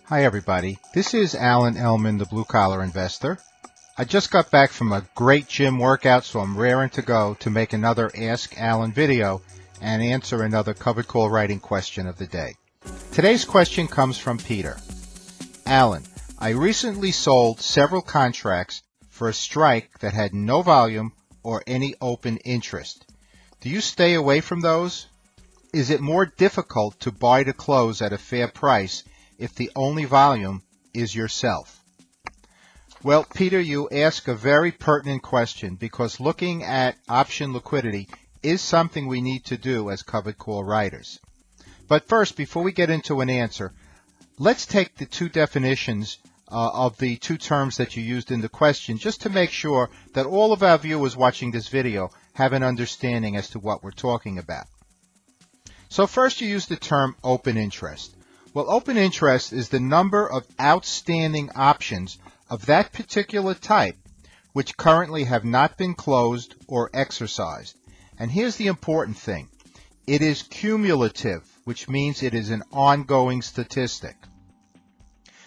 Hi everybody, this is Ellman, the blue collar investor. I just got back from a great gym workout, so I'm raring to go to make another Ask Alan video and answer another covered call writing question of the day. Today's question comes from Peter. Alan, I recently sold several contracts for a strike that had no volume or any open interest. Do you stay away from those? Is it more difficult to buy to close at a fair price if the only volume is yourself? Well, Peter, you ask a very pertinent question because looking at option liquidity is something we need to do as covered call writers. But first, before we get into an answer, let's take the two definitions of the two terms that you used in the question just to make sure that all of our viewers watching this video have an understanding as to what we're talking about. So first, you used the term open interest. Well, open interest is the number of outstanding options of that particular type which currently have not been closed or exercised. And here's the important thing. It is cumulative, which means it is an ongoing statistic.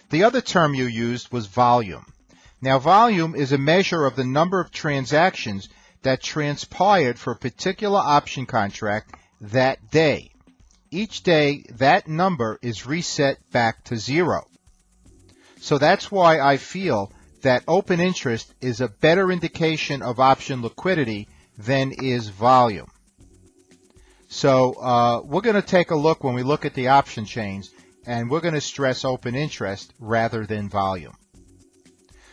The other term you used was volume. Now, volume is a measure of the number of transactions that transpired for a particular option contract that day. Each day, that number is reset back to zero. So that's why I feel that open interest is a better indication of option liquidity than is volume. So we're going to take a look when we look at the option chains, and we're going to stress open interest rather than volume.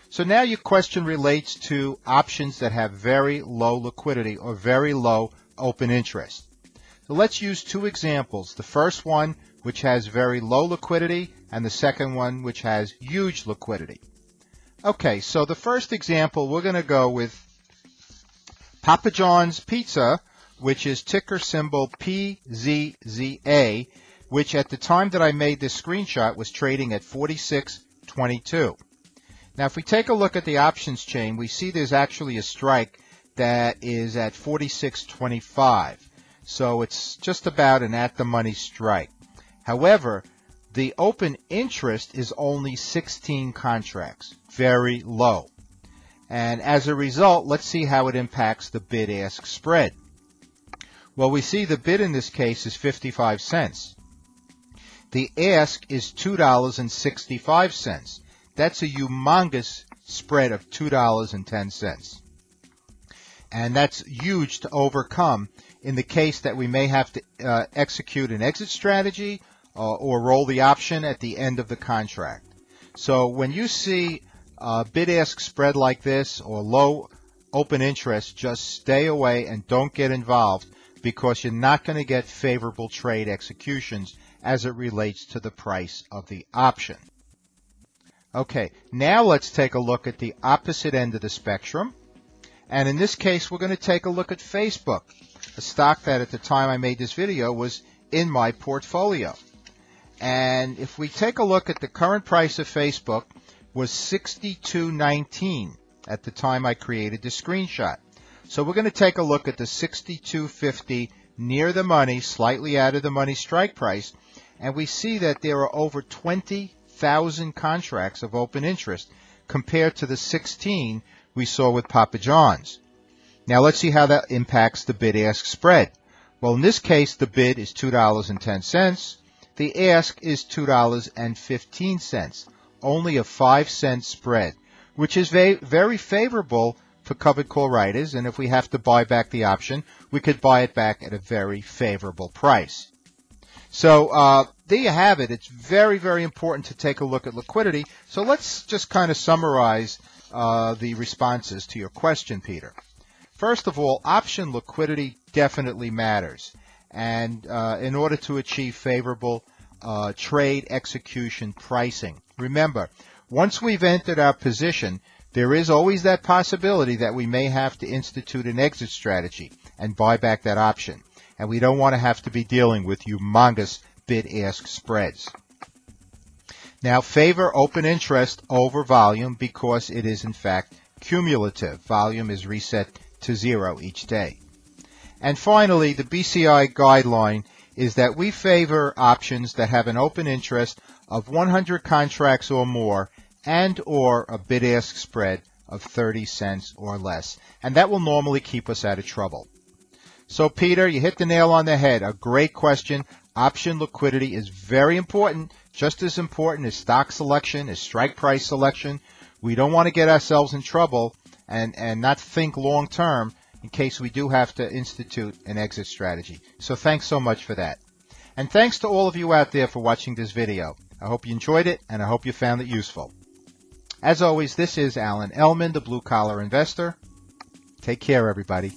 So now your question relates to options that have very low liquidity or very low open interest. So let's use two examples. The first one, which has very low liquidity, and the second one, which has huge liquidity. Okay, so the first example, we're going to go with Papa John's Pizza, which is ticker symbol PZZA, which at the time that I made this screenshot was trading at 46.22. Now, if we take a look at the options chain, we see there's actually a strike that is at 46.25. So it's just about an at-the-money strike. However, the open interest is only 16 contracts, very low. And as a result, let's see how it impacts the bid-ask spread. Well, we see the bid in this case is 55 cents. The ask is $2.65. That's a humongous spread of $2.10. And that's huge to overcome in the case that we may have to execute an exit strategy or roll the option at the end of the contract. So when you see a bid-ask spread like this or low open interest, just stay away and don't get involved because you're not going to get favorable trade executions as it relates to the price of the option. Okay, now let's take a look at the opposite end of the spectrum. And in this case, we're going to take a look at Facebook, a stock that at the time I made this video was in my portfolio. And if we take a look at the current price of Facebook was $62.19 at the time I created the screenshot. So we're going to take a look at the $62.50 near the money, slightly out of the money strike price, and we see that there are over 20,000 contracts of open interest compared to the 16 we saw with Papa John's. Now let's see how that impacts the bid-ask spread. Well, in this case, the bid is $2.10. The ask is $2.15, only a 5-cent spread, which is very favorable for covered call writers. And if we have to buy back the option, we could buy it back at a very favorable price. So there you have it. It's very, very important to take a look at liquidity. So let's just kind of summarize the responses to your question, Peter. First of all, option liquidity definitely matters. And in order to achieve favorable trade execution pricing. Remember, once we've entered our position, there is always that possibility that we may have to institute an exit strategy and buy back that option. And we don't want to have to be dealing with humongous bid-ask spreads. Now, favor open interest over volume because it is, in fact, cumulative. Volume is reset to 0 each day. And finally, the BCI guideline is that we favor options that have an open interest of 100 contracts or more and or a bid-ask spread of 30 cents or less. And that will normally keep us out of trouble. So Peter, you hit the nail on the head. A great question. Option liquidity is very important, just as important as stock selection, as strike price selection. We don't want to get ourselves in trouble and not think long term in case we do have to institute an exit strategy. So thanks so much for that. And thanks to all of you out there for watching this video. I hope you enjoyed it, and I hope you found it useful. As always, this is Ellman, the Blue Collar Investor. Take care, everybody.